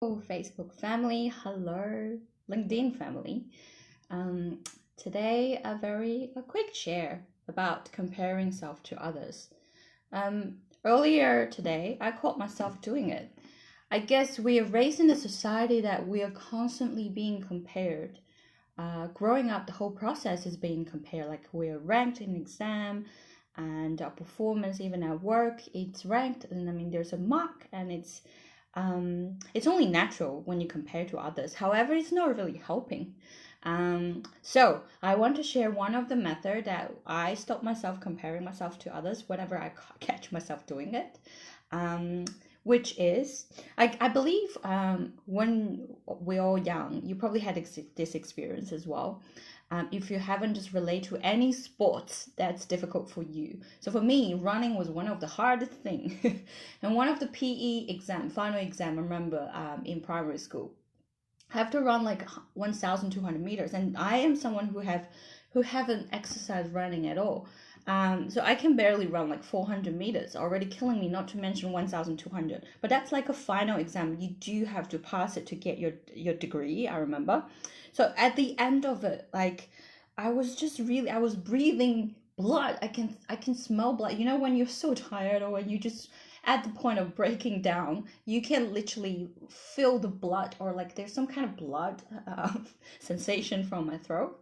Hello, Facebook family. Hello, LinkedIn family. Um, Today, a quick share about comparing self to others. Earlier today, I caught myself doing it. I guess we are raised in a society that we are constantly being compared. Growing up, the whole process is being compared. Like we're ranked in exam, and our performance, even at work, it's ranked. And I mean, there's a mark, and it's only natural when you compare to others. However, it's not really helping. So I want to share one of the method that I stop myself comparing myself to others whenever I catch myself doing it. Um, which is, I believe, when we're all young, you probably had this experience as well. If you haven't, just relate to any sports that's difficult for you. So for me, running was one of the hardest thing. And one of the PE final exam, I remember, in primary school, I have to run like 1,200 meters, and I am someone who haven't exercised running at all. So I can barely run like 400 meters, already killing me, not to mention 1,200. But that's like a final exam. You do have to pass it to get your degree, I remember. So at the end of it, like I was breathing blood. I can smell blood. You know when you're so tired or when you just at the point of breaking down, you can literally feel the blood, or like there's some kind of blood sensation from my throat.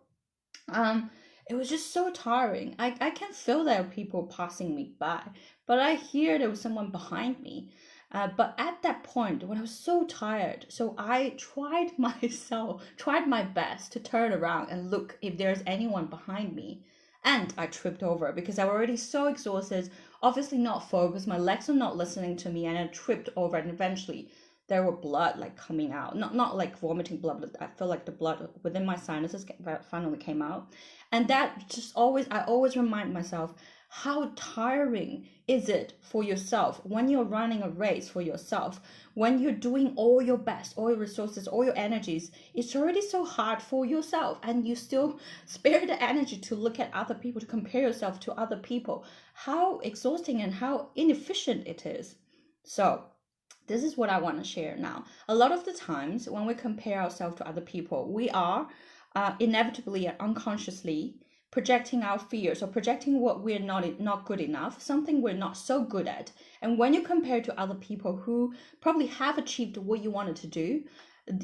Um, it was just so tiring. I can feel there are people passing me by, but I hear there was someone behind me. But at that point, when I was so tired, so I tried my best to turn around and look if there's anyone behind me. And I tripped over because I was already so exhausted, obviously not focused, my legs are not listening to me, and I tripped over, and eventually there were blood like coming out, not like vomiting blood, but I feel like the blood within my sinuses finally came out. And that just I always remind myself, how tiring is it for yourself when you're running a race for yourself, when you're doing all your best, all your resources, all your energies. It's already so hard for yourself, and you still spare the energy to look at other people, to compare yourself to other people. How exhausting and how inefficient it is. So this is what I want to share now. A lot of the times when we compare ourselves to other people, we are inevitably and unconsciously projecting our fears, or projecting what we're not good enough, something we're not so good at. And when you compare to other people who probably have achieved what you wanted to do,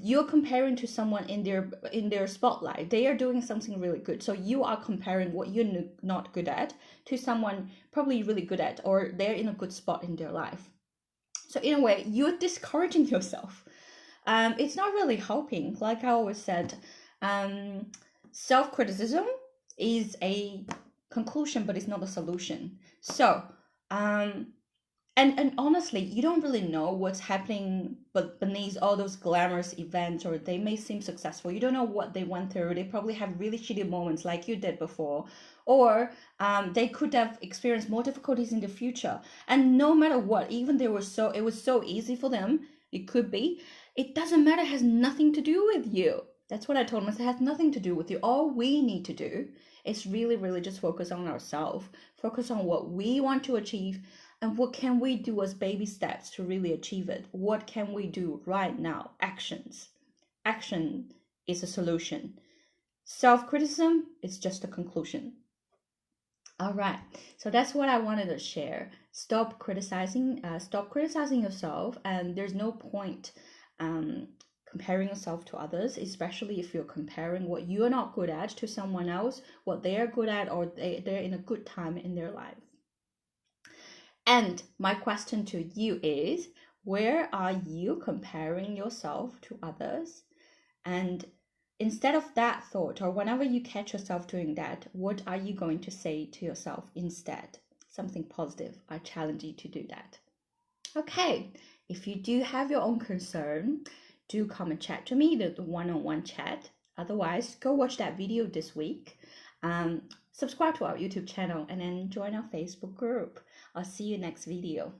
you're comparing to someone in their spotlight. They are doing something really good, so you are comparing what you're not good at to someone probably really good at, or they're in a good spot in their life. So in a way, you're discouraging yourself. It's not really helping. Like I always said, um, self-criticism is a conclusion, but it's not a solution. So, um, and honestly, you don't really know what's happening, but beneath all those glamorous events, or they may seem successful. You don't know what they went through. They probably have really shitty moments like you did before, or they could have experienced more difficulties in the future. And no matter what, even it was so easy for them. It could be. It doesn't matter. It has nothing to do with you. That's what I told myself. It has nothing to do with you. All we need to do is really, really just focus on ourselves, focus on what we want to achieve, and what can we do as baby steps to really achieve it? What can we do right now? Actions. Action is a solution. Self-criticism is just a conclusion. All right. So that's what I wanted to share. Stop criticizing yourself, and there's no point um, comparing yourself to others, especially if you're comparing what you're not good at to someone else, what they're good at, or they're in a good time in their life. And my question to you is, where are you comparing yourself to others? And instead of that thought, or whenever you catch yourself doing that, what are you going to say to yourself instead? Something positive. I challenge you to do that. Okay, if you do have your own concern, do come and chat to me, the one-on-one chat. Otherwise, go watch that video this week. Subscribe to our YouTube channel, and then join our Facebook group. I'll see you next video.